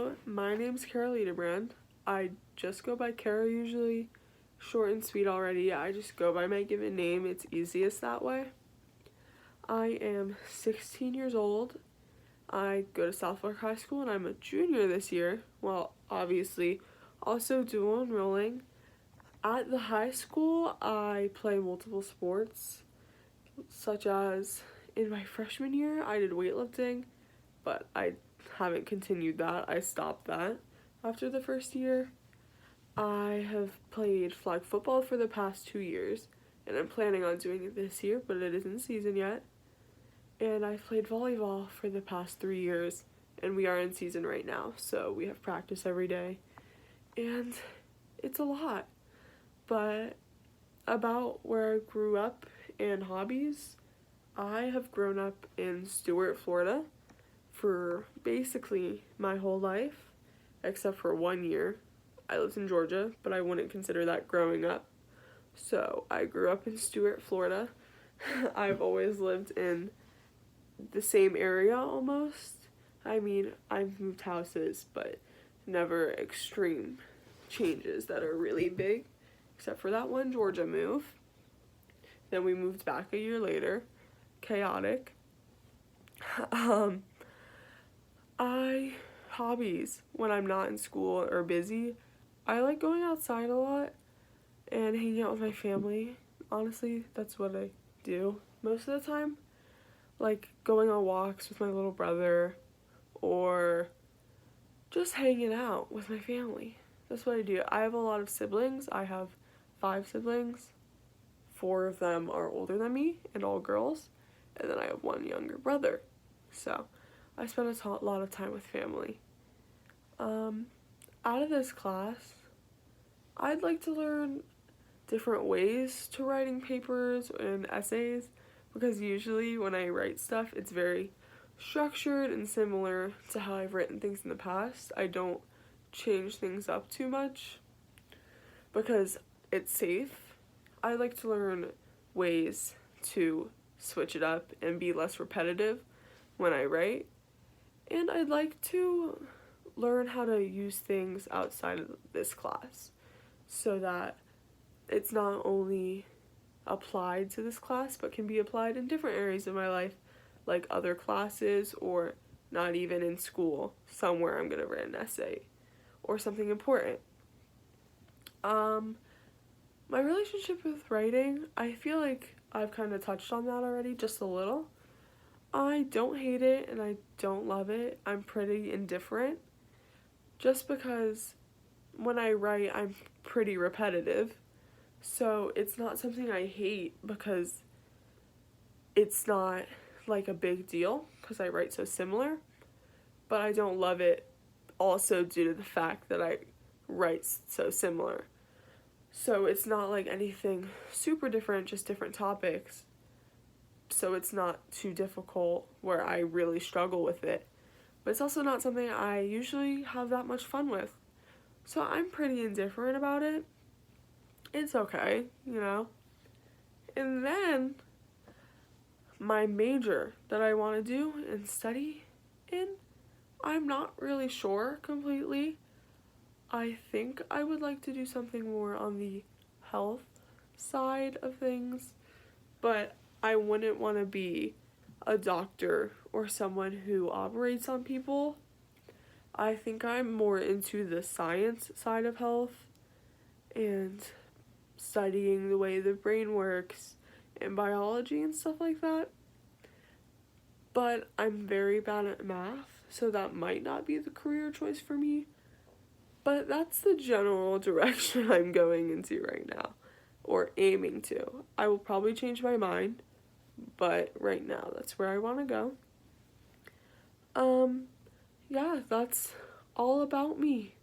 So, my name's Carolina Brand. I just go by Kara usually, short and sweet already. I just go by my given name, it's easiest that way. I am 16 years old. I go to South Fork High School and I'm a junior this year. Well, obviously, also dual enrolling. At the high school, I play multiple sports, such as in my freshman year, I did weightlifting, but I haven't continued that. I stopped that after the first year. I have played flag football for the past 2 years, and I'm planning on doing it this year, but it isn't season yet. And I've played volleyball for the past 3 years, and we are in season right now, so we have practice every day. And it's a lot. But about where I grew up and hobbies, I have grown up in Stuart, Florida for basically my whole life, except for 1 year. I lived in Georgia, but I wouldn't consider that growing up. So I grew up in Stuart, Florida. I've always lived in the same area almost. I mean, I've moved houses, but never extreme changes that are really big, except for that one Georgia move. Then we moved back a year later. Chaotic. Hobbies, when I'm not in school or busy, I like going outside a lot and hanging out with my family. Honestly, that's what I do most of the time. Like going on walks with my little brother or just hanging out with my family. That's what I do. I have a lot of siblings. I have 5 siblings. 4 of them are older than me and all girls. And then I have 1 younger brother. So I spend a lot of time with family. Out of this class, I'd like to learn different ways to writing papers and essays, because usually when I write stuff, it's very structured and similar to how I've written things in the past. I don't change things up too much because it's safe. I like to learn ways to switch it up and be less repetitive when I write. And I'd like to learn how to use things outside of this class so that it's not only applied to this class but can be applied in different areas of my life, like other classes or not even in school, somewhere I'm going to write an essay or something important. My relationship with writing, I feel like I've kind of touched on that already just a little. I don't hate it and I don't love it. I'm pretty indifferent just because when I write, I'm pretty repetitive. So it's not something I hate because it's not like a big deal because I write so similar. But I don't love it also due to the fact that I write so similar. So it's not like anything super different, just different topics. So it's not too difficult where I really struggle with it. But it's also not something I usually have that much fun with. So I'm pretty indifferent about it. It's okay, you know. And then my major that I want to do and study in, I'm not really sure completely. I think I would like to do something more on the health side of things, but I wouldn't want to be a doctor or someone who operates on people. I think I'm more into the science side of health and studying the way the brain works and biology and stuff like that. But I'm very bad at math, so that might not be the career choice for me. But that's the general direction I'm going into right now, or aiming to. I will probably change my mind, but right now that's where I want to go. Yeah, that's all about me.